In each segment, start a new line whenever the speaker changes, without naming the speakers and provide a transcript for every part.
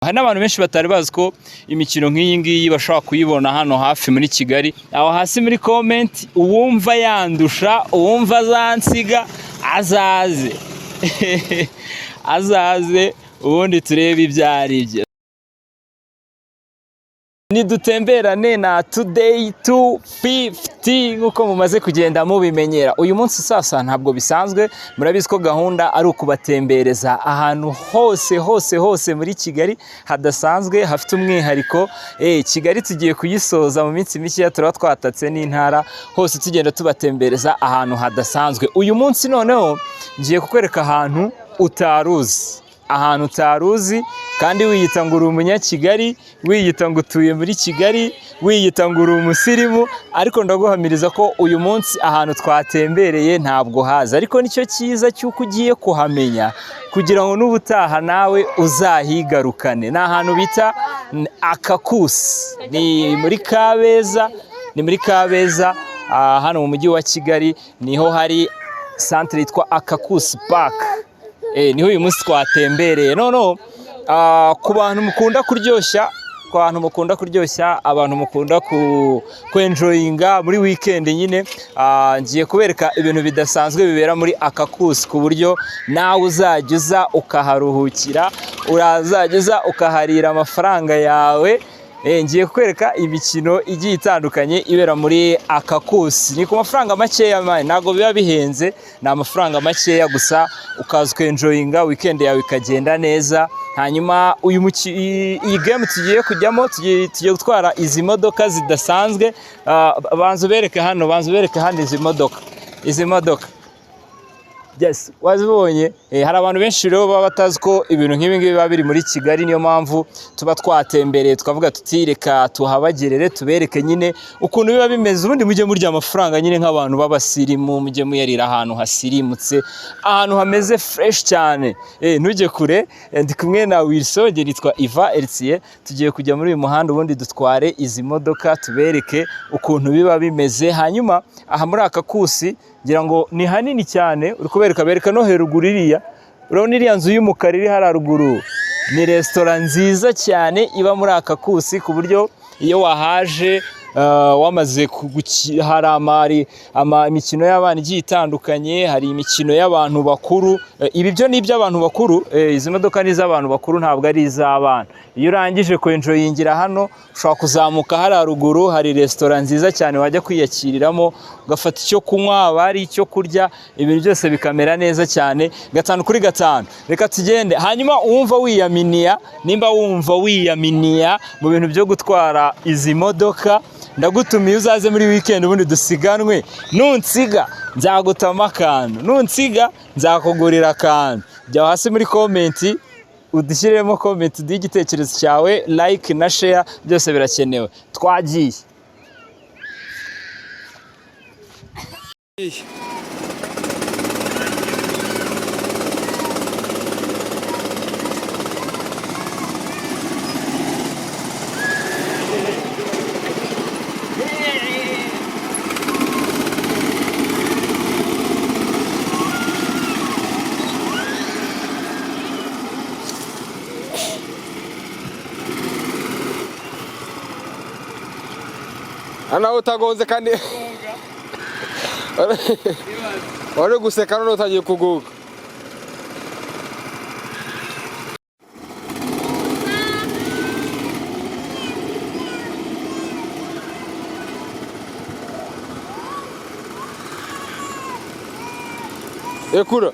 Hari n'abantu benshi batari bazi ko imikino nk'iyi ngiyi bashobora kuyibona hano hafi muri Kigali. Aho hasi muri comment uwumva yandusha, uwumva azansiga azaze azaze ubundi turebe ibyo ari byo. Nidutemberane na Today 250 nkuko mumaze kugenda mubimenyera. Uyu munsi sasa ntabwo bisanzwe, murabizi ko gahunda ari ukubatembereza ahantu hose muri Kigali hadasanzwe hafite umwihariko. Kigali tugiye kuyisoza mu minsi mike, turaba twatatse n'intara hose tugenda tubatembereza ahantu hadasanzwe. Uyu munsi noneho ngiye kukwereka ahantu utaruzi kandi wiyita ngo uri umunyakigali, wiyita ngo utuye muri Kigali, wiyita ngo uri umusirimu, ariko ndaguhamiriza ko uyu munsi ahantu twatembereye ntabwo haza. Ariko nicyo cyiza cy'uko ugiye kuhamenya kugira ngo n'ubutaha nawe uzahigarukane. Ni ahantu bita Akakusi, ni muri Kabeza, hano mu mujyi wa Kigali niho hari centre yitwa Akakusi Park. Niho uyu munsi twatembereye. Ku bantu mukunda kuryoshya, abantu mukunda kwenjoyinga muri weekend nyine, ngiye kubereka ibintu bidasanzwe bibera muri Akakusi, ku buryo nawe uzajya uza ukaharuhukira, urazajya uza ukaharira amafaranga yawe. Ngiye kukwereka imikino igiye itandukanye ibera muri Akakusi. Ni ku mafaranga makeya, ntabwo biba bihenze, ni amafaranga makeya gusa ukaza ukenjoyinga weekend yawe ikagenda neza. Hanyuma iyi game tugiye kujyamo, tugiye gutwara izi modoka zidasanzwe. Banza ubereke hano izi modoka. Yes, wazibonye. Hari abantu benshi rero baba batazi ko ibintu nk'ibi ngibi biba biri muri Kigali, niyo mpamvu tuba twatembereye tukavuga tuti reka tuhabagerere tubereke nyine ukuntu biba bimeze. Ubundi mujye murya amafaranga nyine nk'abantu b'abasirimu, mujye muyarira ahantu hasirimutse, ahantu hameze fresh cyane. Ntujye kure, ndi kumwe na Wilson, nitwa Iva Eritier. Tugiye kujya muri uyu muhanda ubundi dutware izi modoka tubereke ukuntu biba bimeze. Hanyuma aha muri Akakusi ngira ngo ni hanini cyane, uri bereka no heruguru iriya. Urabona iriya nzu y'umukara iri haruguru, ni restaurant nziza cyane iba muri Akakusi, ku buryo iyo wahaje wamaze hari imikino y'abana igiye itandukanye, hari imikino y'abantu bakuru. Ibi byo ni iby'abantu bakuru, izi modoka ni iz'abantu bakuru, ntabwo ari iz'abana. Iyo urangije kwenjoyingira hano, ushobora kuzamuka haruguru, hari restaurant nziza cyane wajya kwiyakiririramo, ugafata icyo kunywa, abari icyo kurya, ibintu byose bikamera neza cyane. 5 kuri 5 reka tugende. Hanyuma nimba wumva wiyaminiya mu bintu byo gutwara izi modoka, ndagutumiye uzaze muri weekend ubundi dusiganwe. Nunsiga nzagutama akantu, nunsiga nzakugurira akantu. Jya hasi muri comment udushyiremo comment, uduhe igitekerezo cyawe, like na share, byose birakenewe. Twagiye.
Ana utagonze kandi wari guseka none utagiye kuguga. Ekura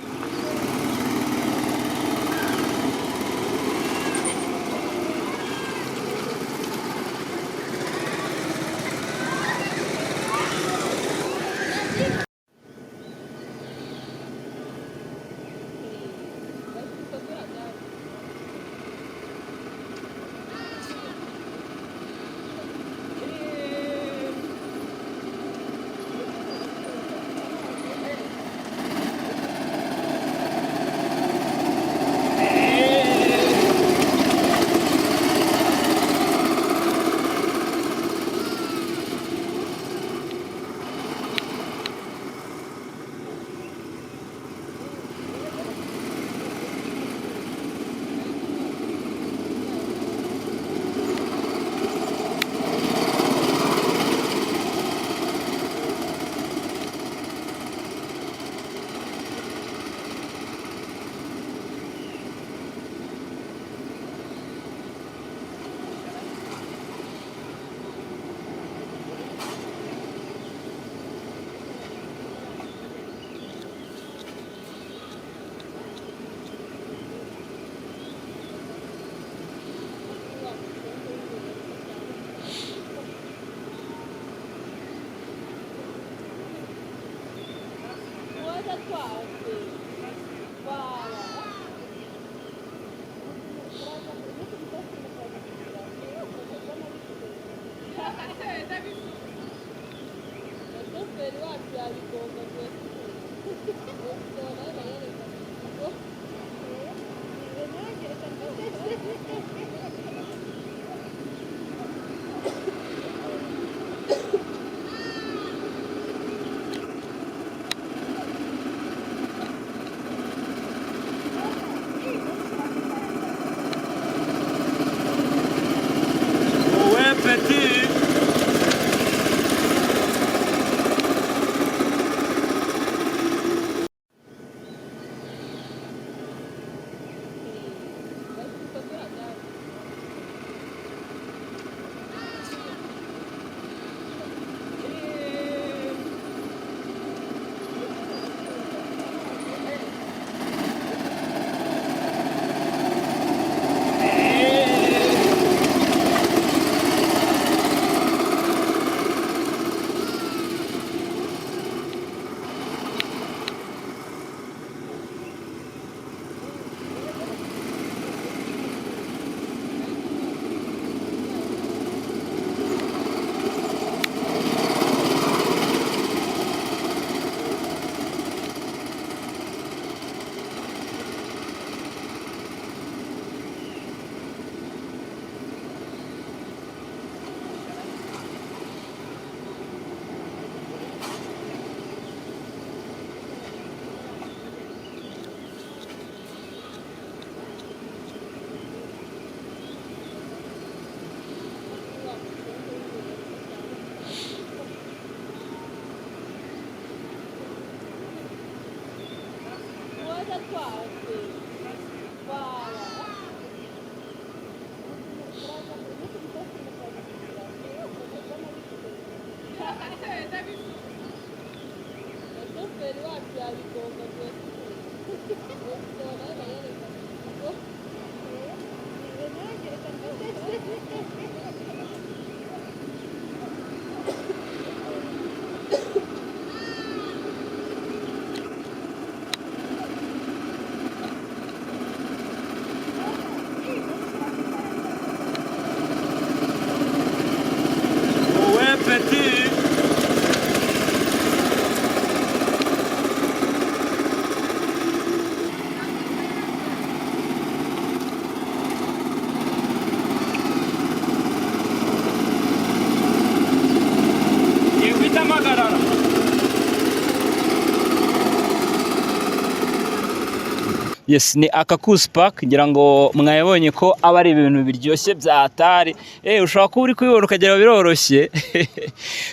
Yes, ni Akakusi Park ngira ngo mwayabonye ko aba ari ibintu biryoshye bya atari. Ushobora kuba uri kubibona ukagera biroroshye.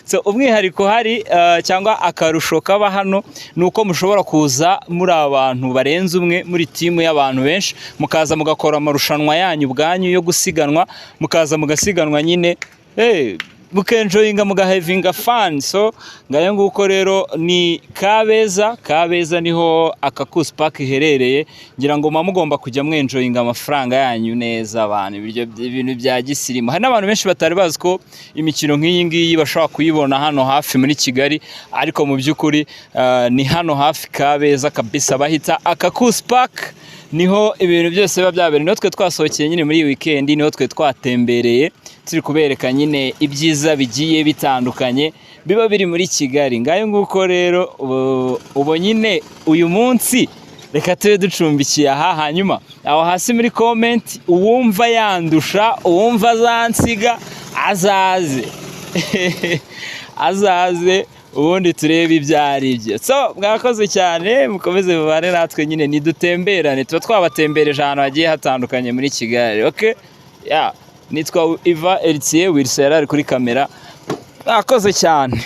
So umwihariko hari cyangwa akarusho kaba hano nuko mushobora kuza muri abantu barenze umwe muri timu y'abantu benshi mukaza mugakora amarushanwa yanyu bwanyu yo gusiganwa mukaza mugasiganwa nyine mukenjoyinga mugahevinga fun. So ngayo nguko rero ni Kabeza niho Akakusi Park iherereye ngira ngo mugomba kujya mwenjoyinga amafaranga yanyu neza abantu ibintu bya gisirimu. Hari n'abantu benshi batari bazi ko imikino nk'iyi ngiyi bashobora kuyibona hano hafi muri Kigali ariko mu by'ukuri ni hano hafi Kabeza kabisa bahita Akakusi Park niho ibintu byose biba byabereye. Niho twe twasohokeye nyine muri weekend, niho twe twatembereye turi kubereka nyine ibyiza bigiye bitandukanye biba biri muri Kigali. Ngayo nguko rero ubo nyine uyu munsi reka tube ducumbikiye aha, hanyuma aho hasi muri comment uwumva yandusha uwumva azansiga azaze ubundi turebe ibyari byo. So mwakoze cyane, mukomeze mubane natwe nyine nidutemberane, tuba twabatembereje ahantu hagiye hatandukanye muri Kigali. Okay, nitwa Iva Eritier Wilson ari kuri kamera. Mwakoze cyane.